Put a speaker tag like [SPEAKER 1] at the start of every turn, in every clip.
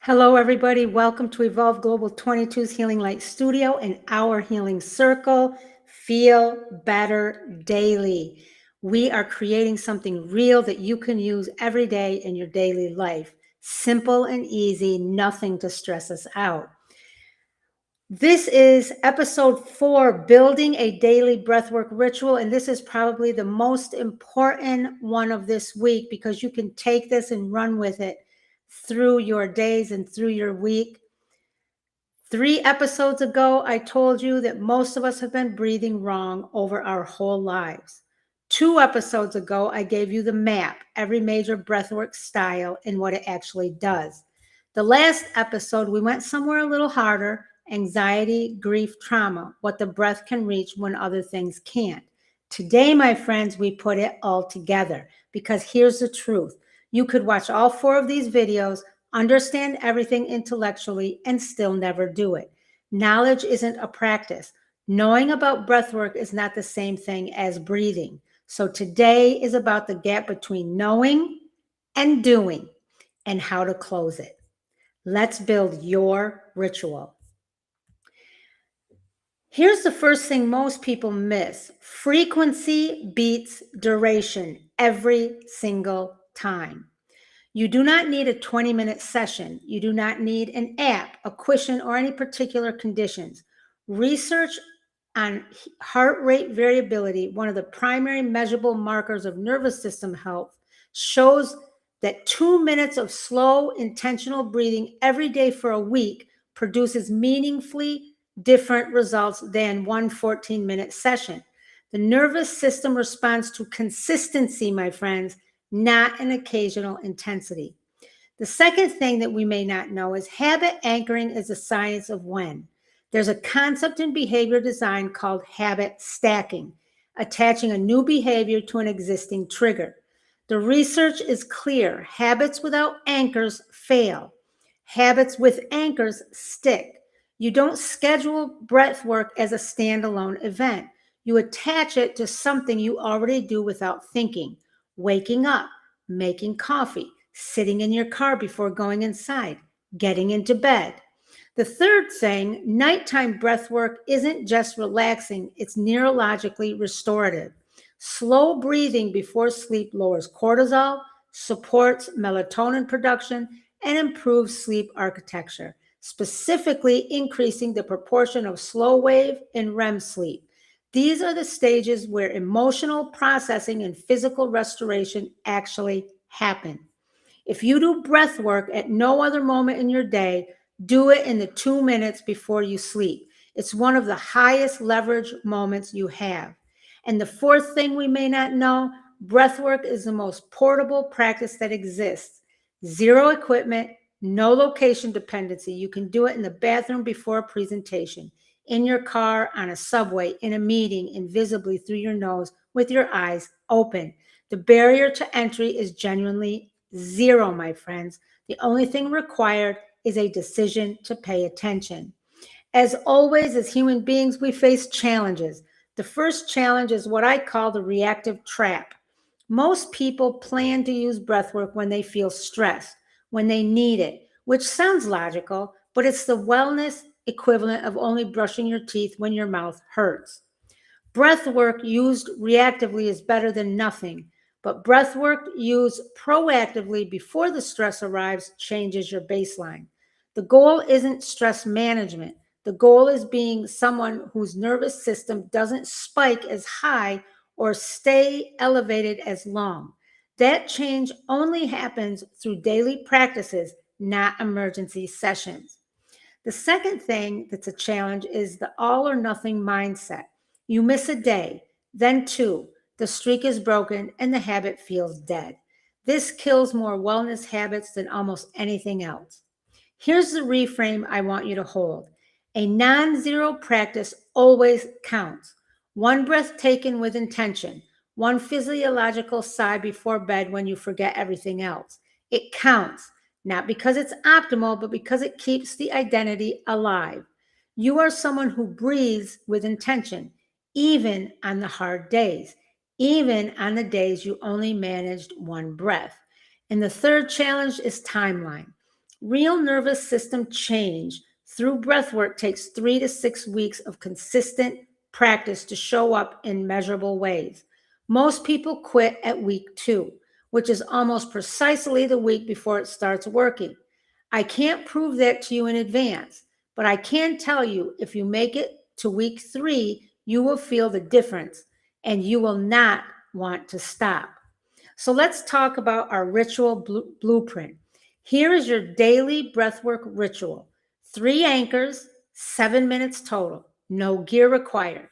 [SPEAKER 1] Hello, everybody. Welcome to Evolve Global 22's Healing Light Studio and our healing circle. Feel better daily. We are creating something real that you can use every day in your daily life. Simple and easy, nothing to stress us out. This is episode 4, Building a Daily Breathwork Ritual. And this is probably the most important one of this week because you can take this and run with it through your days and through your week. 3 episodes ago, I told you that most of us have been breathing wrong over our whole lives. 2 episodes ago, I gave you the map, every major breathwork style and what it actually does. The last episode, we went somewhere a little harder, anxiety, grief, trauma, what the breath can reach when other things can't. Today, my friends, we put it all together because here's the truth. You could watch all 4 of these videos, understand everything intellectually, and still never do it. Knowledge isn't a practice. Knowing about breath work is not the same thing as breathing. So today is about the gap between knowing and doing and how to close it. Let's build your ritual. Here's the first thing most people miss. Frequency beats duration every single time. You do not need a 20-minute session. You do not need an app, a cushion, or any particular conditions. Research on heart rate variability, one of the primary measurable markers of nervous system health, shows that 2 minutes of slow, intentional breathing every day for a week produces meaningfully different results than one 14-minute session. The nervous system responds to consistency, my friends, not an occasional intensity. The second thing that we may not know is habit anchoring is the science of when. There's a concept in behavior design called habit stacking, attaching a new behavior to an existing trigger. The research is clear. Habits without anchors fail. Habits with anchors stick. You don't schedule breath work as a standalone event. You attach it to something you already do without thinking. Waking up, making coffee, sitting in your car before going inside, getting into bed. The third thing, nighttime breath work isn't just relaxing, it's neurologically restorative. Slow breathing before sleep lowers cortisol, supports melatonin production, and improves sleep architecture, specifically increasing the proportion of slow wave and REM sleep. These are the stages where emotional processing and physical restoration actually happen. If you do breath work at no other moment in your day, do it in the 2 minutes before you sleep. It's one of the highest leverage moments you have. And the fourth thing we may not know, breath work is the most portable practice that exists. Zero equipment, no location dependency. You can do it in the bathroom before a presentation, in your car, on a subway, in a meeting, invisibly through your nose with your eyes open. The barrier to entry is genuinely zero, my friends. The only thing required is a decision to pay attention. As always, as human beings, we face challenges. The first challenge is what I call the reactive trap. Most people plan to use breath work when they feel stressed, when they need it, which sounds logical, but it's the wellness equivalent of only brushing your teeth when your mouth hurts. Breath work used reactively is better than nothing, but breath work used proactively before the stress arrives changes your baseline. The goal isn't stress management. The goal is being someone whose nervous system doesn't spike as high or stay elevated as long. That change only happens through daily practices, not emergency sessions. The second thing that's a challenge is the all or nothing mindset. You miss a day, then 2, the streak is broken and the habit feels dead. This kills more wellness habits than almost anything else. Here's the reframe I want you to hold. A non-zero practice always counts. 1 breath taken with intention, 1 physiological sigh before bed when you forget everything else. It counts. Not because it's optimal, but because it keeps the identity alive. You are someone who breathes with intention, even on the hard days, even on the days you only managed 1 breath. And the third challenge is timeline. Real nervous system change through breathwork takes 3 to 6 weeks of consistent practice to show up in measurable ways. Most people quit at week 2, which is almost precisely the week before it starts working. I can't prove that to you in advance, but I can tell you if you make it to week 3, you will feel the difference and you will not want to stop. So let's talk about our ritual blueprint. Here is your daily breathwork ritual. 3 anchors, 7 minutes total. No gear required.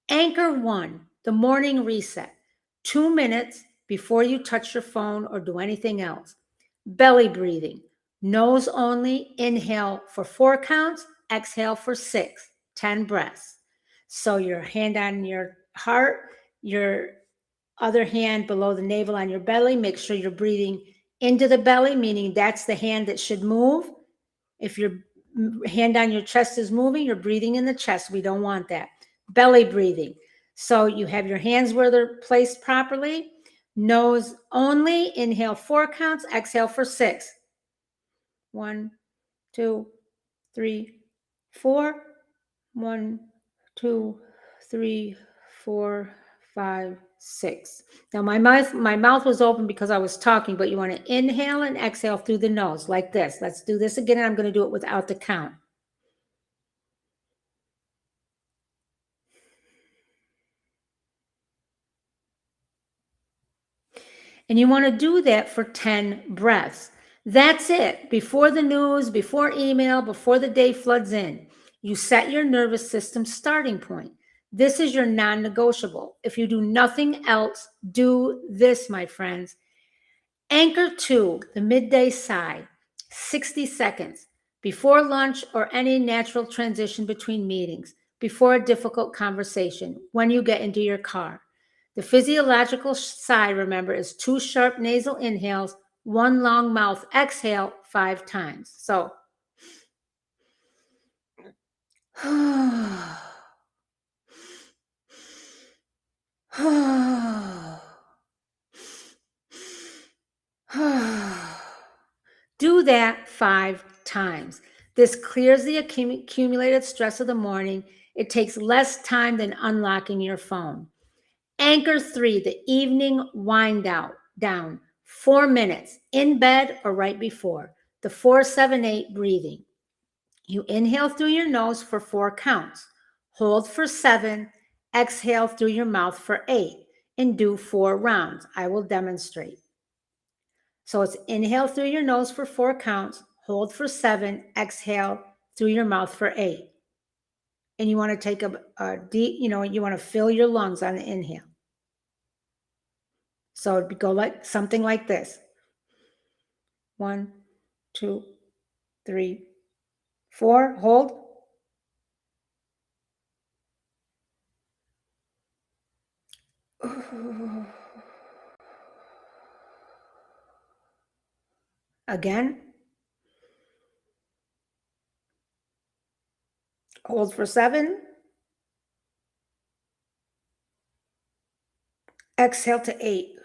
[SPEAKER 1] Anchor 1, the morning reset. 2 minutes before you touch your phone or do anything else. Belly breathing. Nose only. Inhale for 4 counts. Exhale for 6. 10 breaths. So your hand on your heart, your other hand below the navel on your belly. Make sure you're breathing into the belly, meaning that's the hand that should move. If your hand on your chest is moving, you're breathing in the chest. We don't want that. Belly breathing. So you have your hands where they're placed properly. Nose only. Inhale 4 counts. Exhale for 6. 1, 2, 3, 4. 1, 2, 3, 4, 5, 6. Now my mouth was open because I was talking, but you want to inhale and exhale through the nose like this. Let's do this again, and I'm going to do it without the count. And you want to do that for 10 breaths. That's it. Before the news, before email, before the day floods in, you set your nervous system starting point. This is your non-negotiable. If you do nothing else, do this, my friends. Anchor 2, the midday sigh, 60 seconds, before lunch or any natural transition between meetings, before a difficult conversation, when you get into your car. The physiological sigh, remember, is 2 sharp nasal inhales, 1 long mouth exhale 5 times. So, do that 5 times. This clears the accumulated stress of the morning. It takes less time than unlocking your phone. Anchor 3, the evening wind down. 4 minutes in bed or right before. The 4-7-8 breathing. You inhale through your nose for 4 counts. Hold for 7. Exhale through your mouth for 8. And do 4 rounds. I will demonstrate. So it's inhale through your nose for 4 counts, hold for 7, exhale through your mouth for 8. And you want to take a deep, you want to fill your lungs on the inhale. So it'd go like something like this. 1, 2, 3, 4, hold. Again. Hold for 7. Exhale to 8.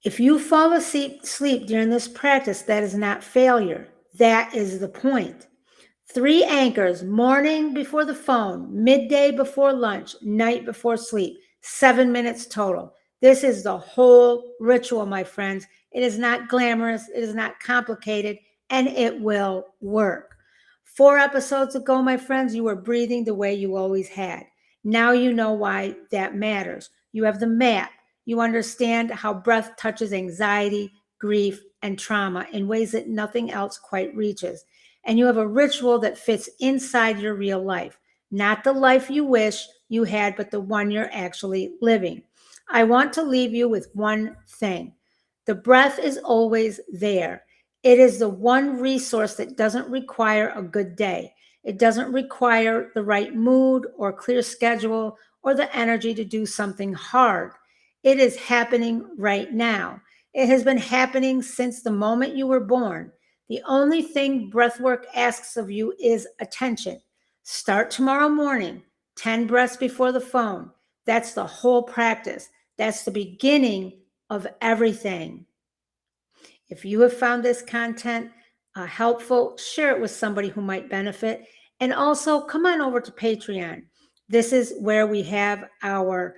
[SPEAKER 1] If you fall asleep during this practice, that is not failure. That is the point. 3 anchors, morning before the phone, midday before lunch, night before sleep, 7 minutes total. This is the whole ritual, my friends. It is not glamorous, it is not complicated, and it will work. 4 episodes ago, my friends, you were breathing the way you always had. Now you know why that matters. You have the map. You understand how breath touches anxiety, grief, and trauma in ways that nothing else quite reaches. And you have a ritual that fits inside your real life, not the life you wish you had, but the one you're actually living. I want to leave you with one thing. The breath is always there. It is the one resource that doesn't require a good day. It doesn't require the right mood or clear schedule or the energy to do something hard. It is happening right now. It has been happening since the moment you were born. The only thing breathwork asks of you is attention. Start tomorrow morning, 10 breaths before the phone. That's the whole practice. That's the beginning of everything. If you have found this content helpful, share it with somebody who might benefit. And also come on over to Patreon. This is where we have our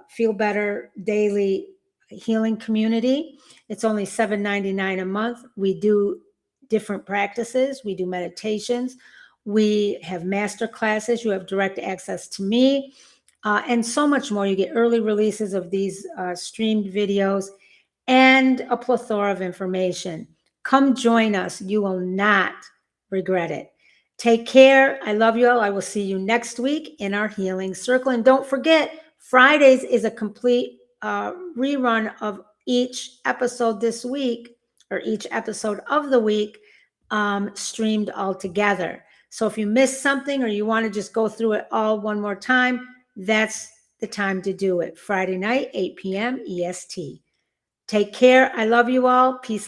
[SPEAKER 1] Feel Better Daily Healing community. It's only $7.99 a month. We do different practices. We do meditations. We have master classes. You have direct access to me and so much more. You get early releases of these streamed videos and a plethora of information. Come join us. You will not regret it. Take care. I love you all. I will see you next week in our healing circle. And don't forget, Fridays is a complete rerun of each episode this week, or each episode of the week, streamed all together. So if you missed something or you want to just go through it all one more time, that's the time to do it. Friday night, 8 p.m. EST. Take care. I love you all. Peace.